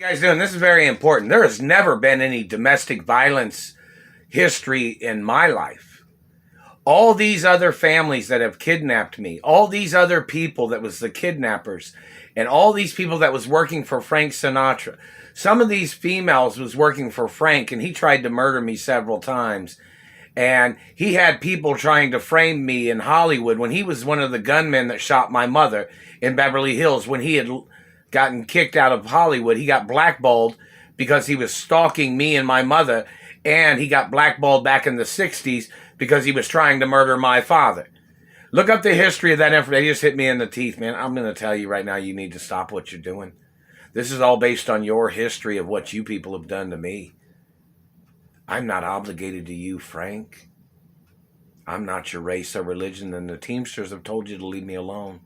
Guys doing? This is very important. There has never been any domestic violence history in my life. All these other families that have kidnapped me, all these other people that was the kidnappers, and all these people that was working for Frank Sinatra. Some of these females was working for Frank, and he tried to murder me several times. And he had people trying to frame me in Hollywood when he was one of the gunmen that shot my mother in Beverly Hills. When he had gotten kicked out of Hollywood, he got blackballed because he was stalking me and my mother, and he got blackballed back in the 60s because he was trying to murder my father. Look up the history of that information. They just hit me in the teeth, man. I'm going to tell you right now, you need to stop what you're doing. This is all based on your history of what you people have done to me. I'm not obligated to you, Frank. I'm not your race or religion, and the Teamsters have told you to leave me alone.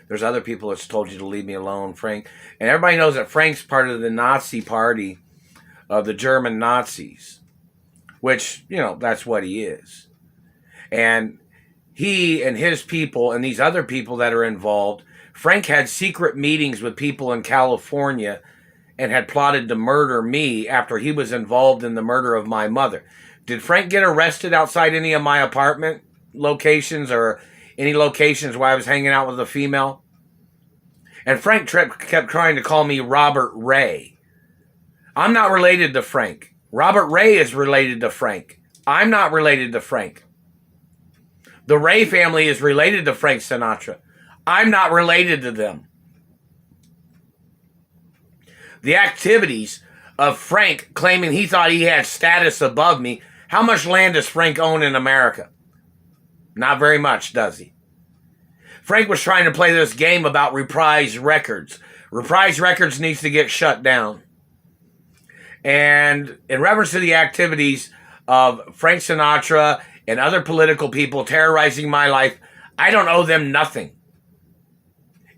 There's other people that's told you to leave me alone, Frank. And everybody knows that Frank's part of the Nazi party of the German Nazis, which, that's what he is. And he and his people and these other people that are involved, Frank had secret meetings with people in California and had plotted to murder me after he was involved in the murder of my mother. Did Frank get arrested outside any of my apartment locations or any locations where I was hanging out with a female? And Frank kept trying to call me Robert Ray. I'm not related to Frank. Robert Ray is related to Frank. I'm not related to Frank. The Ray family is related to Frank Sinatra. I'm not related to them. The activities of Frank claiming he thought he had status above me. How much land does Frank own in America? Not very much, does he? Frank was trying to play this game about Reprise Records. Reprise Records needs to get shut down. And in reference to the activities of Frank Sinatra and other political people terrorizing my life, I don't owe them nothing.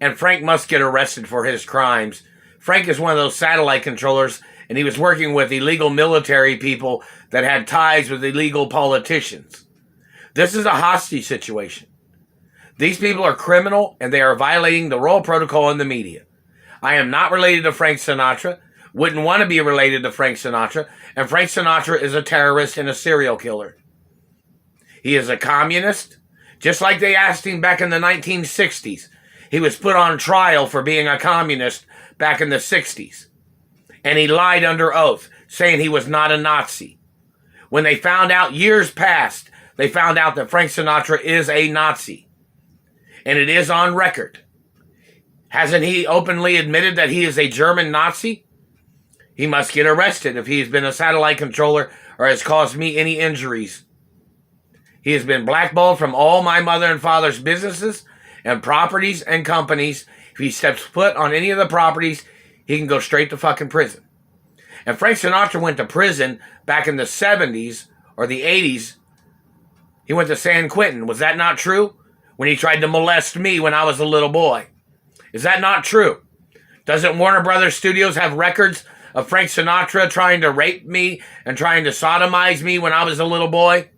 And Frank must get arrested for his crimes. Frank is one of those satellite controllers, and he was working with illegal military people that had ties with illegal politicians. This is a hostage situation. These people are criminal, and they are violating the royal protocol in the media. I am not related to Frank Sinatra, wouldn't want to be related to Frank Sinatra, and Frank Sinatra is a terrorist and a serial killer. He is a communist, just like they asked him back in the 1960s. He was put on trial for being a communist back in the 60s. And he lied under oath, saying he was not a Nazi. When they found out, years passed, they found out that Frank Sinatra is a Nazi. And it is on record. Hasn't he openly admitted that he is a German Nazi? He must get arrested if he has been a satellite controller or has caused me any injuries. He has been blackballed from all my mother and father's businesses and properties and companies. If he steps foot on any of the properties, he can go straight to fucking prison. And Frank Sinatra went to prison back in the 70s or the 80s. He went to San Quentin. Was that not true? When he tried to molest me when I was a little boy. Is that not true? Doesn't Warner Brothers Studios have records of Frank Sinatra trying to rape me and trying to sodomize me when I was a little boy?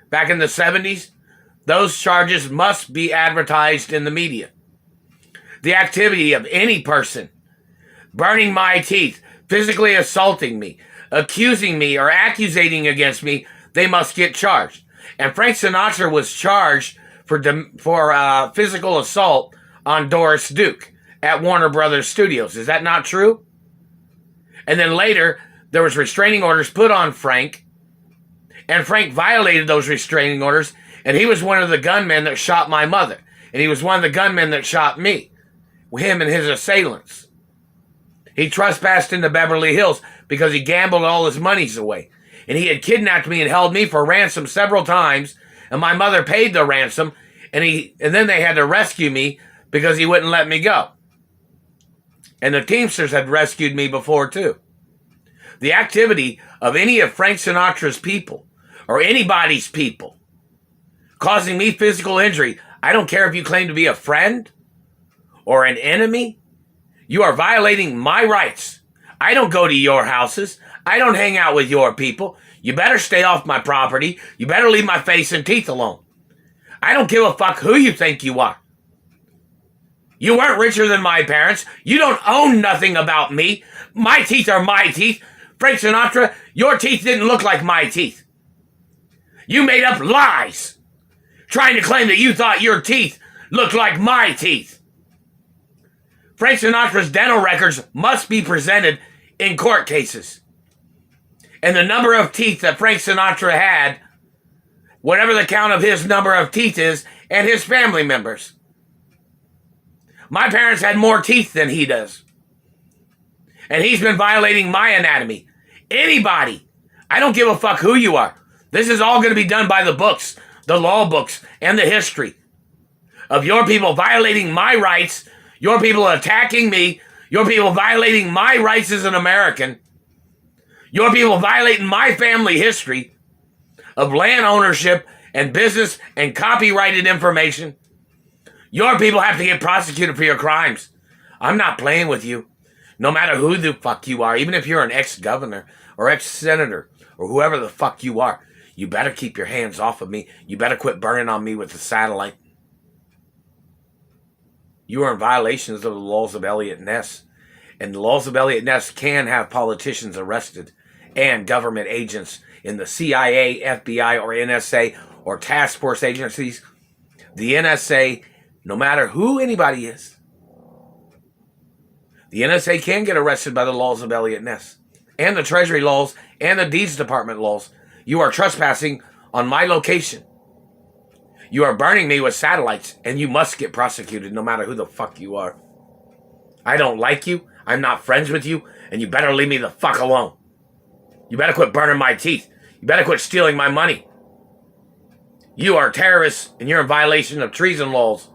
Back in the 70s? Those charges must be advertised in the media. The activity of any person burning my teeth, physically assaulting me, accusing me, or accusating against me, they must get charged. And Frank Sinatra was charged for physical assault on Doris Duke at Warner Brothers Studios. Is that not true? And then later, there was restraining orders put on Frank, and Frank violated those restraining orders, and he was one of the gunmen that shot my mother, and he was one of the gunmen that shot me, him and his assailants. He trespassed into Beverly Hills because he gambled all his monies away, and he had kidnapped me and held me for ransom several times, and my mother paid the ransom, and then they had to rescue me because he wouldn't let me go. And the Teamsters had rescued me before too. The activity of any of Frank Sinatra's people, or anybody's people, causing me physical injury, I don't care if you claim to be a friend or an enemy, you are violating my rights. I don't go to your houses. I don't hang out with your people. You better stay off my property. You better leave my face and teeth alone. I don't give a fuck who you think you are. You weren't richer than my parents. You don't own nothing about me. My teeth are my teeth. Frank Sinatra, your teeth didn't look like my teeth. You made up lies, trying to claim that you thought your teeth looked like my teeth. Frank Sinatra's dental records must be presented in court cases. And the number of teeth that Frank Sinatra had, whatever the count of his number of teeth is, and his family members. My parents had more teeth than he does. And he's been violating my anatomy. Anybody, I don't give a fuck who you are. This is all going to be done by the books, the law books, and the history of your people violating my rights, your people attacking me, your people violating my rights as an American, your people violating my family history of land ownership and business and copyrighted information. Your people have to get prosecuted for your crimes. I'm not playing with you. No matter who the fuck you are, even if you're an ex-governor or ex-senator or whoever the fuck you are, you better keep your hands off of me. You better quit burning on me with the satellite. You are in violations of the laws of Eliot Ness. And the laws of Eliot Ness can have politicians arrested and government agents in the CIA, FBI, or NSA, or task force agencies. The NSA, no matter who anybody is, the NSA can get arrested by the laws of Eliot Ness and the Treasury laws and the Deeds Department laws. You are trespassing on my location. You are burning me with satellites, and you must get prosecuted no matter who the fuck you are. I don't like you. I'm not friends with you, and you better leave me the fuck alone. You better quit burning my teeth. You better quit stealing my money. You are terrorists, and you're in violation of treason laws.